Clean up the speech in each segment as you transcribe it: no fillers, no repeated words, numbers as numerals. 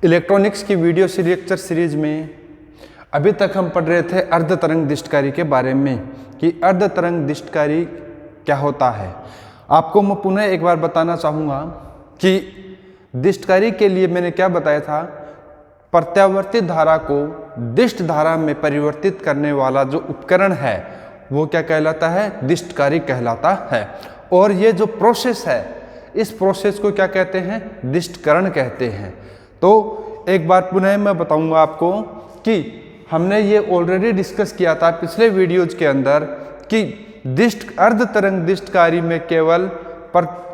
Electronics की video lecture series में अभी तक हम पढ़ रहे थे अर्ध तरंग दिष्टकारी के बारे में कि अर्ध तरंग दिष्टकारी क्या होता है। आपको मैं पुनः एक बार बताना चाहूँगा कि दिष्टकारी के लिए मैंने क्या बताया था, प्रत्यावर्ती धारा को दिष्ट धारा में परिवर्तित करने वाला जो उपकरण है वो क्या कहलाता है, दिष्टकारी कहलाता है। और ये जो प्रोसेस है इस प्रोसेस को क्या कहते हैं, दिष्टकरण कहते हैं। तो एक बार पुनः मैं बताऊंगा आपको कि हमने ये ऑलरेडी डिस्कस किया था पिछले वीडियोज के अंदर कि अर्ध तरंग दिष्टकारी में केवल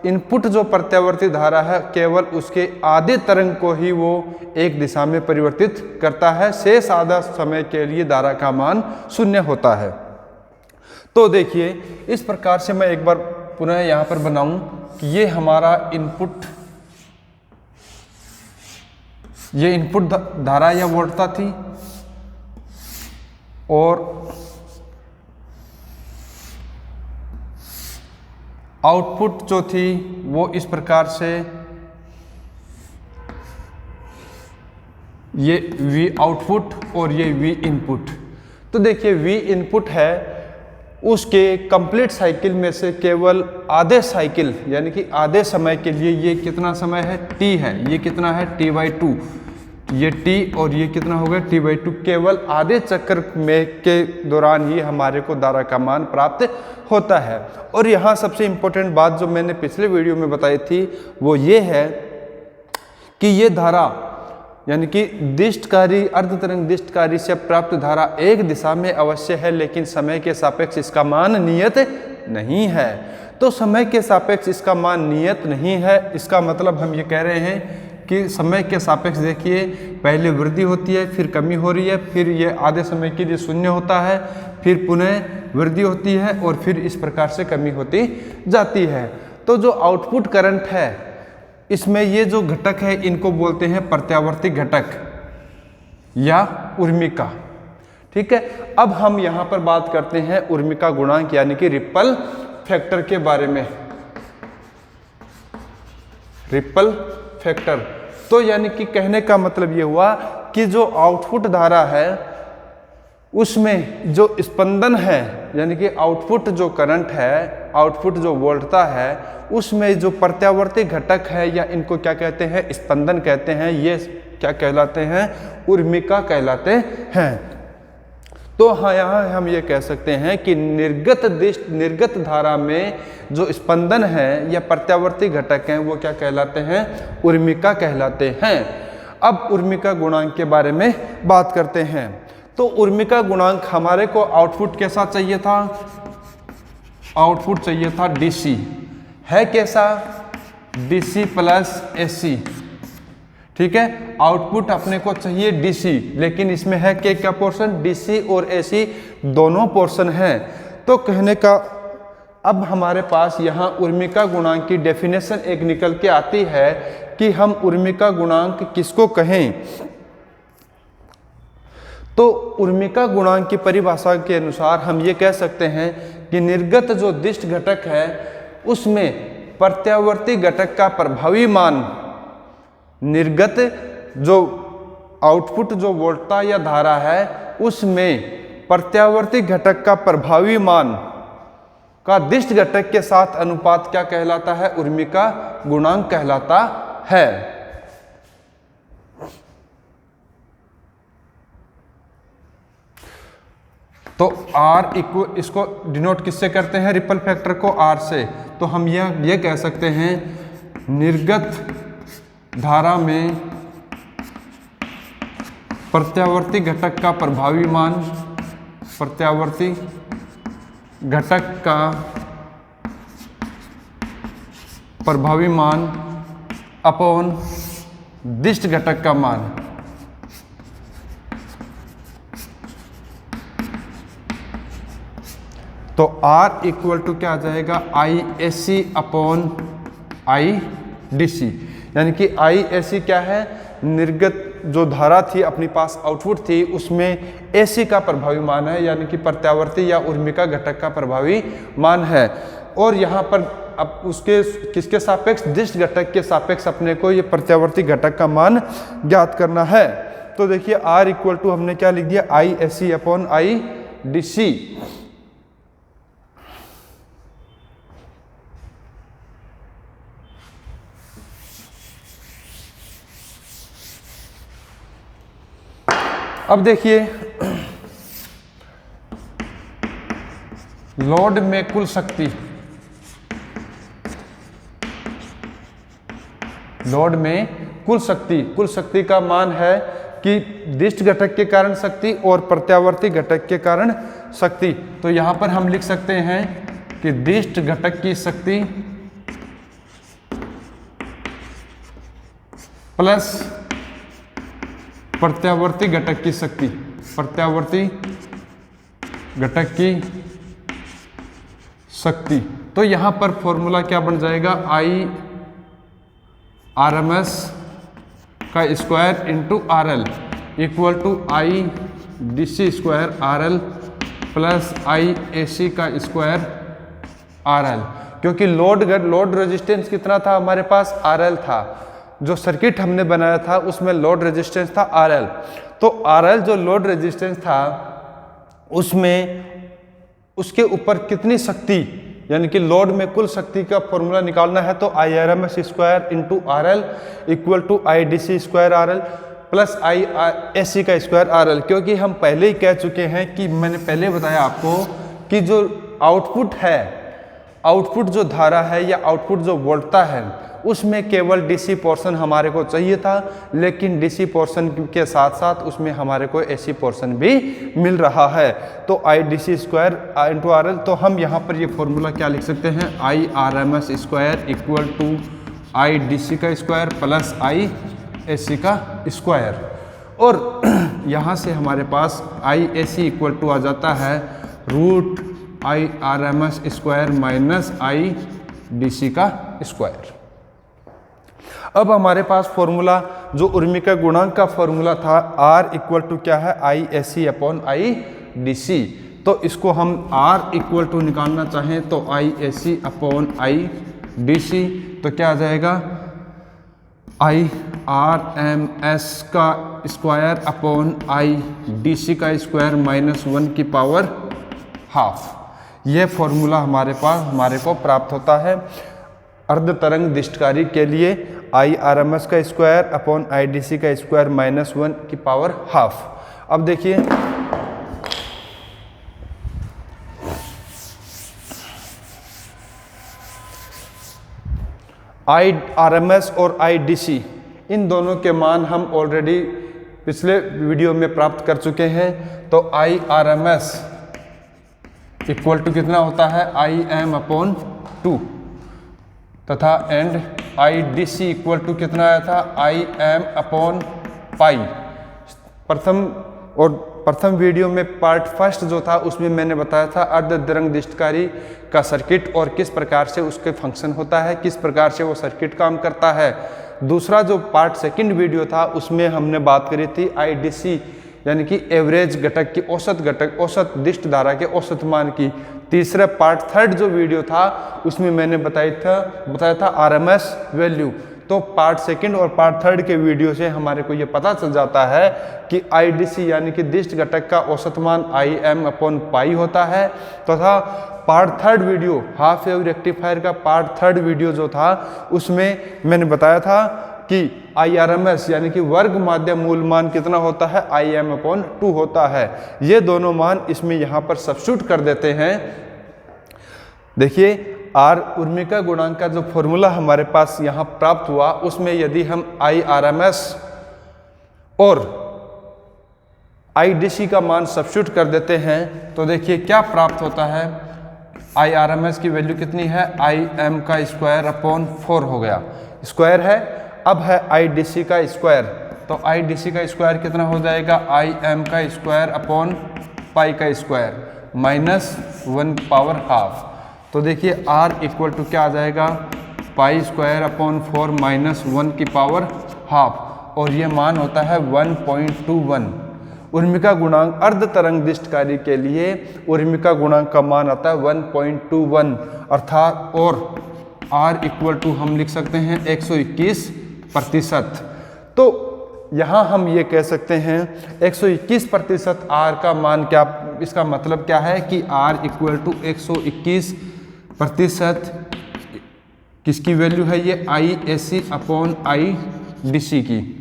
इनपुट जो प्रत्यावर्ती धारा है केवल उसके आधे तरंग को ही वो एक दिशा में परिवर्तित करता है, शेष आधा समय के लिए धारा का मान 0 होता है। तो देखिए इस प्रकार से मैं एक बार पुनः यहाँ पर बनाऊं कि ये हमारा इनपुट, ये इनपुट धारा या वोल्टता थी और आउटपुट जो थी वो इस प्रकार से ये V आउटपुट और ये V इनपुट। तो देखिए V इनपुट है, उसके कंप्लीट साइकिल में से केवल आधे साइकिल यानी कि आधे समय के लिए ये कितना समय है, T है, ये कितना है T/2, ये T और ये कितना हो गया T/2। केवल आधे चक्कर में के दौरान ही हमारे को धारा का मान प्राप्त होता है। और यहाँ सबसे इम्पोर्टेंट बात जो मैंने पिछले वीडियो में बताई थी वो ये है कि ये धारा यानी कि दिष्टकारी अर्ध तरंग दिष्टकारी से प्राप्त धारा एक दिशा में अवश्य है, लेकिन समय के सापेक्ष इसका मान नियत नहीं है। तो समय के सापेक्ष इसका मान नियत नहीं है, इसका मतलब हम ये कह रहे हैं कि समय के सापेक्ष देखिए पहले वृद्धि होती है, फिर कमी हो रही है, फिर ये आधे समय के लिए 0 होता है, फिर पुनः वृद्धि होती है और फिर इस प्रकार से कमी होती जाती है। तो जो आउटपुट करंट है इसमें ये जो घटक है इनको बोलते हैं प्रत्यावर्ती घटक या उर्मिका। ठीक है, अब हम यहाँ पर बात करते हैं उर्मिका गुणांक यानी कि रिपल फैक्टर के बारे में। रिपल फैक्टर तो यानी कि कहने का मतलब ये हुआ कि जो आउटपुट धारा है उसमें जो स्पंदन है यानी कि आउटपुट जो करंट है, आउटपुट जो वोल्टता है, उसमें जो प्रत्यावर्ती घटक है या इनको क्या कहते हैं, स्पंदन कहते हैं, ये क्या कहलाते हैं, उर्मिका कहलाते हैं। तो हाँ यहाँ हम ये कह सकते हैं कि निर्गत धारा में जो स्पंदन है या प्रत्यावर्ती घटक हैं वो क्या कहलाते हैं, उर्मिका कहलाते हैं। अब उर्मिका गुणांक के बारे में बात करते हैं। तो उर्मिका गुणांक हमारे को आउटपुट कैसा चाहिए था, आउटपुट चाहिए था DC, है कैसा, DC प्लस AC। ठीक है, आउटपुट अपने को चाहिए DC, लेकिन इसमें है क्या पोर्शन, DC और AC दोनों पोर्शन हैं। तो कहने का अब हमारे पास यहाँ उर्मिका गुणांक की डेफिनेशन एक निकल के आती है कि हम उर्मिका गुणांक किसको कहें। तो उर्मिका गुणांक की परिभाषा के अनुसार हम ये कह सकते हैं कि निर्गत जो दिष्ट घटक है उसमें प्रत्यावर्ती घटक का प्रभावी मान, निर्गत जो आउटपुट जो वोल्टता या धारा है उसमें प्रत्यावर्ती घटक का प्रभावी मान का दिष्ट घटक के साथ अनुपात क्या कहलाता है, उर्मिका गुणांक कहलाता है। तो R इक्वल, इसको डिनोट किससे करते हैं, रिपल फैक्टर को R से। तो हम ये कह सकते हैं निर्गत धारा में प्रत्यावर्ती घटक का प्रभावी मान, प्रत्यावर्ती घटक का प्रभावी मान अपॉन दिष्ट घटक का मान। तो R इक्वल टू क्या आ जाएगा, ISC अपॉन IDC। यानी कि ISC क्या है, निर्गत जो धारा थी अपने पास आउटपुट थी उसमें AC का प्रभावी मान है यानी कि प्रत्यावर्ती या उर्मिका घटक का प्रभावी मान है। और यहाँ पर अब उसके किसके सापेक्ष, दिष्ट घटक के सापेक्ष अपने को ये प्रत्यावर्ती घटक का मान ज्ञात करना है। तो देखिए R इक्वल टू हमने क्या लिख दिया, I S C upon I D C. अब देखिए लोड में कुल शक्ति, लोड में कुल शक्ति का मान है कि दिष्ट घटक के कारण शक्ति और प्रत्यावर्ती घटक के कारण शक्ति। तो यहां पर हम लिख सकते हैं कि दिष्ट घटक की शक्ति प्लस प्रत्यावर्ती घटक की शक्ति, प्रत्यावर्ती घटक की शक्ति। तो यहां पर फॉर्मूला क्या बन जाएगा, आई आर एम एस का square into R L equal to I D C square R L plus I A C का स्क्वायर आर एल। क्योंकि लोड रेजिस्टेंस कितना था हमारे पास, आर एल था। जो सर्किट हमने बनाया था उसमें लोड रेजिस्टेंस था आर एल। तो आर एल जो लोड रेजिस्टेंस था उसमें उसके ऊपर कितनी शक्ति, यानी कि लोड में कुल शक्ति का फॉर्मूला निकालना है। तो I R M S square into R L equal to I D C square R L plus I S C का स्क्वायर आर एल। क्योंकि हम पहले ही कह चुके हैं कि मैंने पहले बताया आपको कि जो आउटपुट है, आउटपुट जो धारा है या आउटपुट जो वोल्टता है उसमें केवल डीसी पोर्शन हमारे को चाहिए था, लेकिन डीसी पोर्शन के साथ साथ उसमें हमारे को एसी पोर्शन भी मिल रहा है। तो I D C square into R L. तो हम यहाँ पर ये फॉर्मूला क्या लिख सकते हैं, I R M S square equal to I D C का square plus I A C का स्क्वायर। और यहाँ से हमारे पास आई ए सी इक्वल टू आ जाता है root I R M S square minus I D C का स्क्वायर। अब हमारे पास फॉर्मूला जो उर्मिका गुणांक का फॉर्मूला था R इक्वल टू क्या है, I S C upon I D C. तो इसको हम R इक्वल टू निकालना चाहें तो I S C upon I D C. तो क्या आ जाएगा, आई आर एम एस का square upon I D C का स्क्वायर माइनस 1 की पावर हाफ। ये फॉर्मूला हमारे को प्राप्त होता है अर्ध तरंग दिष्टकारी के लिए, आई आर एम एस का square upon I D C का स्क्वायर माइनस 1 की पावर हाफ। अब देखिए आई आर एम एस और आई डी सी, इन दोनों के मान हम ऑलरेडी पिछले वीडियो में प्राप्त कर चुके हैं। तो I R M S equal to कितना होता है, आई एम अपॉन 2 तथा and I D C equal to कितना आया था, आई एम अपॉन पाई। प्रथम वीडियो में पार्ट फर्स्ट जो था उसमें मैंने बताया था अर्ध तरंग दिष्टकारी का सर्किट और किस प्रकार से उसके फंक्शन होता है, किस प्रकार से वो सर्किट काम करता है। दूसरा जो पार्ट सेकंड वीडियो था उसमें हमने बात करी थी आई डी सी यानी कि एवरेज घटक की औसत दिष्ट धारा के औसत मान की। तीसरा पार्ट थर्ड जो वीडियो था उसमें मैंने बताया था आरएमएस वैल्यू। तो पार्ट सेकंड और पार्ट थर्ड के वीडियो से हमारे को ये पता चल जाता है कि आईडीसी यानी कि दिष्ट घटक का औसत मान आई एम अपॉन पाई होता है। तथा part third video half wave rectifier का पार्ट थर्ड वीडियो जो था उसमें मैंने बताया था कि IRMS यानी कि वर्ग माध्य मूल मान कितना होता है, IM अपॉन 2 होता है। ये दोनों मान इसमें यहाँ पर सब्स्टिट्यूट कर देते हैं। देखिए R उर्मिका गुणांक का जो फॉर्मूला हमारे पास यहाँ प्राप्त हुआ उसमें यदि हम IRMS और IDC का मान सब्स्टिट्यूट कर देते हैं तो देखिए क्या प्राप्त होता है। IRMS की वैल्यू कितनी है, IM का स्क्वायर अपॉन 4 हो गया, स्क्वायर है। अब है IDC का स्क्वायर, तो IDC का स्क्वायर कितना हो जाएगा, IM का स्क्वायर अपॉन पाई का स्क्वायर माइनस 1 पावर हाफ। तो देखिए R इक्वल टू क्या आ जाएगा, पाई स्क्वायर अपॉन 4 माइनस 1 की पावर हाफ, और ये मान होता है 1.21। उर्मिका गुणांक अर्ध तरंग दिष्टकारी के लिए उर्मिका गुणांक का मान आता है 1.21 अर्थात, और R इक्वल टू हम लिख सकते हैं 121%। तो यहाँ हम ये कह सकते हैं 121% R का मान क्या, इसका मतलब क्या है कि R इक्वल टू 121% किसकी वैल्यू है, ये IAC अपॉन IDC की।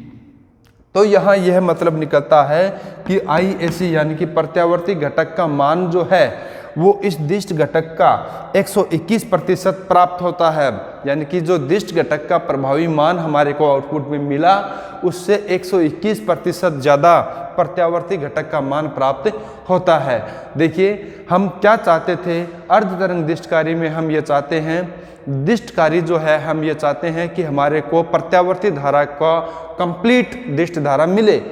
तो यहाँ यह मतलब निकलता है कि IAC यानी कि प्रत्यावर्ती घटक का मान जो है वो इस दिष्ट घटक का 121% प्राप्त होता है, यानी कि जो दिष्ट घटक का प्रभावी मान हमारे को आउटपुट में मिला उससे 121% ज़्यादा प्रत्यावर्ती घटक का मान प्राप्त होता है। देखिए हम क्या चाहते थे, अर्ध तरंग दिष्टकारी में हम ये चाहते हैं, दिष्टकारी जो है हम ये चाहते हैं कि हमारे को प्रत्यावर्ती धारा का कंप्लीट दिष्ट धारा मिले।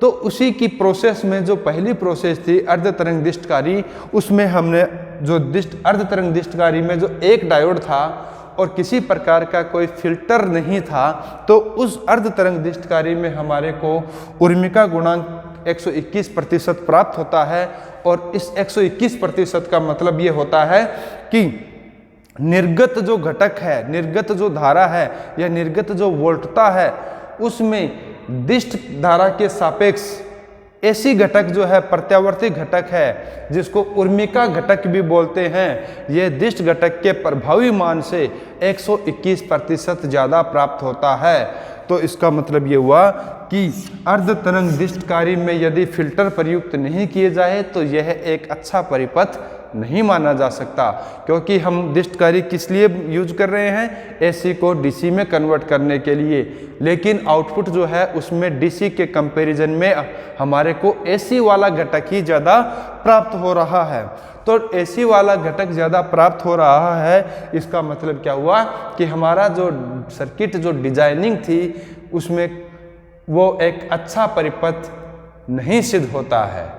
तो उसी की प्रोसेस में जो पहली प्रोसेस थी अर्ध तरंग दिष्टकारी, उसमें हमने जो अर्ध तरंग दिष्टकारी में जो एक डायोड था और किसी प्रकार का कोई फिल्टर नहीं था, तो उस अर्ध तरंग दिष्टकारी में हमारे को उर्मिका गुणांक 121% प्राप्त होता है। और इस 121% का मतलब ये होता है कि निर्गत जो घटक है, निर्गत जो धारा है या निर्गत जो वोल्टता है, उसमें दिष्ट धारा के सापेक्ष ऐसी घटक जो है प्रत्यावर्ती घटक है जिसको उर्मिका घटक भी बोलते हैं, यह दिष्ट घटक के प्रभावी मान से 121% ज़्यादा प्राप्त होता है। तो इसका मतलब ये हुआ कि अर्ध तरंग दिष्टकारी में यदि फिल्टर प्रयुक्त नहीं किए जाए तो यह एक अच्छा परिपथ नहीं माना जा सकता, क्योंकि हम दिष्टकारी किस लिए यूज कर रहे हैं, AC को DC में कन्वर्ट करने के लिए, लेकिन आउटपुट जो है उसमें DC के कंपैरिजन में हमारे को AC वाला घटक ही ज़्यादा प्राप्त हो रहा है। तो AC वाला घटक ज़्यादा प्राप्त हो रहा है, इसका मतलब क्या हुआ कि हमारा जो सर्किट जो डिजाइनिंग थी उसमें वो एक अच्छा परिपथ नहीं सिद्ध होता है।